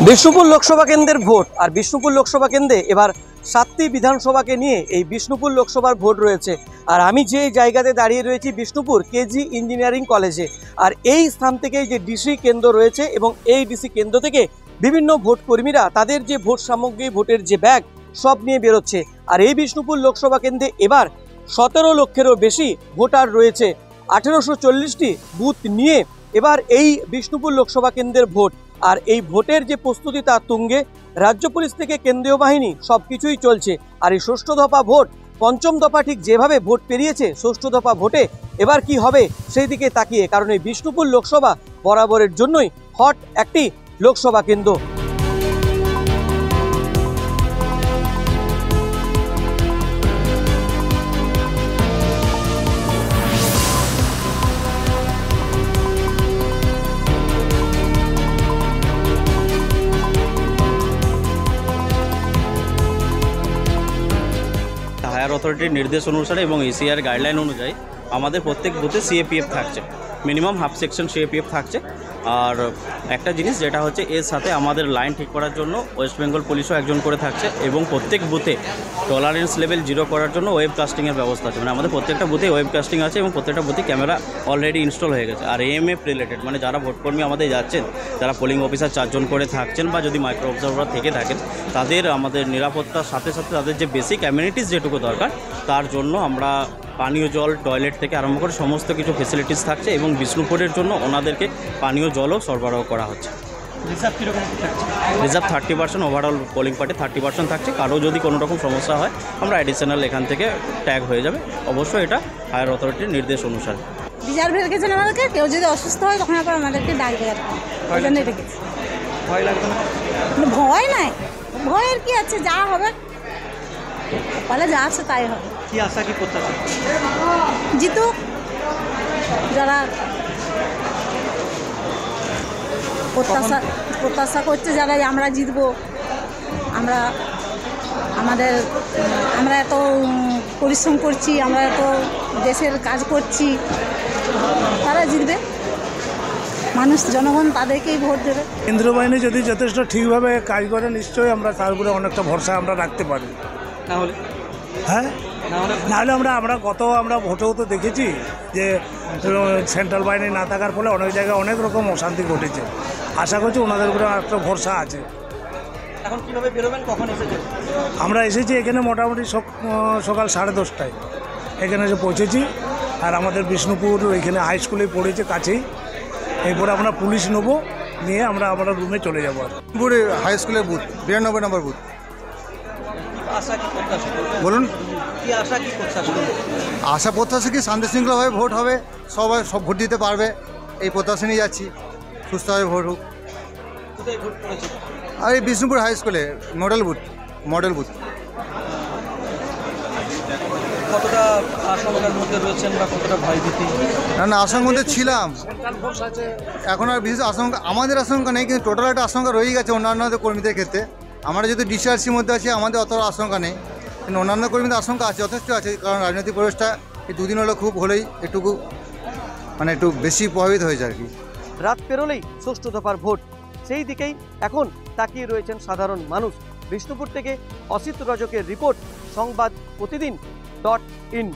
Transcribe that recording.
বিষ্ণুপুর লোকসভা কেন্দ্রের ভোট আর বিষ্ণুপুর লোকসভা কেন্দ্রে এবার 7টি বিধানসভাকে নিয়ে এই বিষ্ণুপুর লোকসভার ভোট রয়েছে। আর আমি যে জায়গাতে দাঁড়িয়ে রয়েছি বিষ্ণুপুর কেজি ইঞ্জিনিয়ারিং কলেজে, আর এই স্থান থেকে যে ডিসি কেন্দ্র রয়েছে এবং এই ডিসি কেন্দ্র থেকে বিভিন্ন ভোট কর্মীরা তাদের যে ভোট সামগ্রী, ভোটের যে ব্যাগ সব নিয়ে বেরোচ্ছে। আর এই বিষ্ণুপুর লোকসভা কেন্দ্রে এবার 17 লক্ষেরও বেশি ভোটার রয়েছে। 1840টি বুথ নিয়ে এবার এই বিষ্ণুপুর লোকসভা কেন্দ্রের ভোট। আর এই ভোটের যে প্রস্তুতি তার তুঙ্গে, রাজ্য পুলিশ থেকে কেন্দ্রীয় বাহিনী সবকিছুই চলছে। আর এই ষষ্ঠ দফা ভোট, পঞ্চম দফা ঠিক যেভাবে ভোট পেরিয়েছে, ষষ্ঠ দফা ভোটে এবার কি হবে সেই দিকে তাকিয়ে, কারণ এই বিষ্ণুপুর লোকসভা বরাবরের জন্যই হট একটি লোকসভা কেন্দ্র। হায়ার অথরিটির নির্দেশ অনুসারে এবং এসিআর গাইডলাইন অনুযায়ী আমাদের প্রত্যেক বুথে সিএপিএফ থাকছে, মিনিমাম হাফ সেকশন সিএপিএফ থাকছে। আর একটা জিনিস যেটা হচ্ছে, এর সাথে আমাদের লাইন ঠিক করার জন্য ওয়েস্ট বেঙ্গল পুলিশও একজন করে থাকছে এবং প্রত্যেক বুথে টলারেন্স লেভেল 0 করার জন্য ওয়েব কাস্টিংয়ের ব্যবস্থা আছে। মানে আমাদের প্রত্যেকটা বুথে ওয়েব কাস্টিং আছে এবং প্রত্যেকটা বুথে ক্যামেরা অলরেডি ইনস্টল হয়ে গেছে। আর এএমএফ রিলেটেড, মানে যারা ভোটকর্মী আমাদের যাচ্ছেন, যারা পোলিং অফিসার 4 জন করে থাকছেন বা যদি মাইক্রো অবজারভার থেকে থাকেন, তাদের আমাদের নিরাপত্তার সাথে সাথে তাদের যে বেসিক অ্যামিনিটিস যেটুকু দরকার তার জন্য আমরা পানীয় জল, টয়লেট থেকে আরম্ভ করে সমস্ত কিছু ফেসিলিটিস থাকছে এবং বিষ্ণুপুরের জন্য ওনাদেরকে পানীয় জলও সরবরাহ করা হচ্ছে। রিজার্ভ 30%, ওভারঅল পোলিং পার্টি 30% থাকছে। কারো যদি কোনো রকম সমস্যা হয় আমরা অ্যাডিশনাল এখান থেকে ট্যাগ হয়ে যাবে। অবশ্যই এটা হায়ার অথরিটির নির্দেশ অনুসারে। রিজার্ভ রেখেছেন আমাদেরকে, কেউ যদি অসুস্থ হয় তখন আবার আমাদেরকে ডাকবে। ওই জন্যই রেখেছি। ভয় লাগবে না? ভয় নাই, ভয়ের কি আছে, যা হবে বলে যা আছে তাই হবে। কি আশা, কি প্রত্যাশা? জিতুক যারা প্রত্যাশা করছে, যারা আমরা জিতবো, আমরা এত পরিশ্রম করছি, আমরা এত দেশের কাজ করছি, তারা জিতবে। মানুষ, জনগণ তাদেরকেই ভোট দেবে। কেন্দ্রীয় বাহিনী যদি যথেষ্ট ঠিকভাবে কাজ করে, নিশ্চয়ই আমরা তার উপরে অনেকটা ভরসা আমরা রাখতে পারি। নাহলে নাহলে আমরা ভোটেও তো দেখেছি যে সেন্ট্রাল বাহিনী না থাকার ফলে অনেক জায়গায় অনেক রকম অশান্তি ঘটেছে। আশা করছি ওনাদের উপরে একটা ভরসা আছে। এখন কীভাবে বেরোবেন, কখন এসেছেন? আমরা এসেছি এখানে মোটামুটি সকাল 10:30টায় এখানে এসে পৌঁছেছি। আর আমাদের বিষ্ণুপুর এখানে হাই স্কুলে পড়েছে কাছেই। এরপরে আমরা পুলিশ নেবো, নিয়ে আমরা রুমে চলে যাবো। বিষ্ণুপুর হাই স্কুলের বুথ 92 নম্বর বুথ। আশা কি প্রত্যাশা? বলুন। কি আশা, কি প্রত্যাশা? আশা প্রত্যাশা কি শান্তি শৃঙ্খলাভাবে ভোট হবে, সব ভোট দিতে পারবে, এই প্রত্যাশা নিয়ে যাচ্ছি। সুস্থভাবে ভোট হোক। কোথায় ভোট করেছে? আর এই বিষ্ণুপুর হাই স্কুলে মডেল বুথ। কতটা আশঙ্কার মধ্যে রয়েছেন বা কতটা ভয়ভীতি? না, আশঙ্কার মধ্যে ছিলাম। এখন আর বিশেষ আশঙ্কা, আমাদের আশঙ্কা নেই, কিন্তু টোটাল একটা আশঙ্কা রয়ে গেছে অন্যান্য কর্মীদের ক্ষেত্রে। আমরা যদি ডিসিআরসির মধ্যে আছি, আমাদের অত আশঙ্কা নেই, কিন্তু অন্যান্য কর্মীদের আশঙ্কা আছে, যথেষ্ট আছে। কারণ রাজনৈতিক পরিবেশটা এই 2 দিন হলো খুব হলেই একটু বেশি প্রভাবিত হয়েছে আর কি। রাত পেরোলেই ষষ্ঠ দফার ভোট, সেই দিকেই এখন তাকিয়ে রয়েছেন সাধারণ মানুষ। বিষ্ণুপুর থেকে অসিত রজকের রিপোর্ট, সংবাদ প্রতিদিন .in।